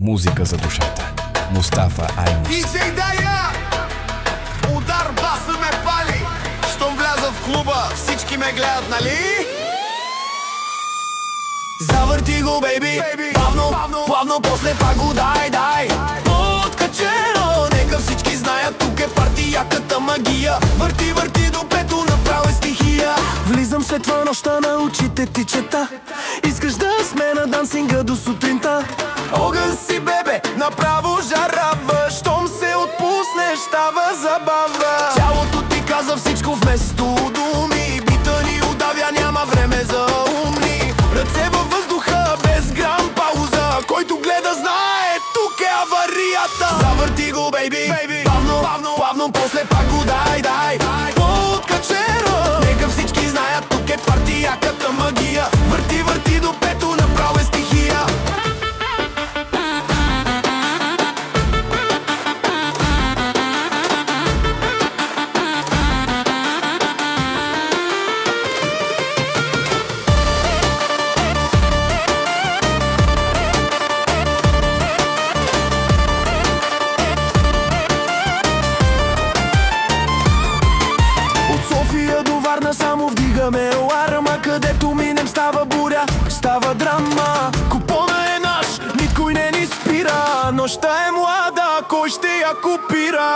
Музика за душата. Мустафа Аймус. Диджей Дая! Удар баса ме пали. Щом вляза в клуба, всички ме гледат, нали? Завърти го, бейби, бавно, плавно, после пак го дай. Откачено, нека всички знаят, тук е партияката магия. Върти до пето, направо е стихия. Влизам след това нощта на очите ти чета. Искаш да сме на дансинга до сутринта. Огън си, бебе, направо жарава. Щом се отпуснеш, става забава. Тялото ти каза всичко вместо думи. Бита ни удавя, няма време за умни. Ръце във въздуха, без грам пауза. Който гледа знае, тук е аварията. Завърти го, бейби, плавно, после пак го дай. Откачено, нека всички знаят, тук е партияката магия. Върти до пето, направо е стихия. Само вдигаме аларма, където минем става буря, става драма. Купона е наш, никой не ни спира. Нощта е млада, кой ще я копира?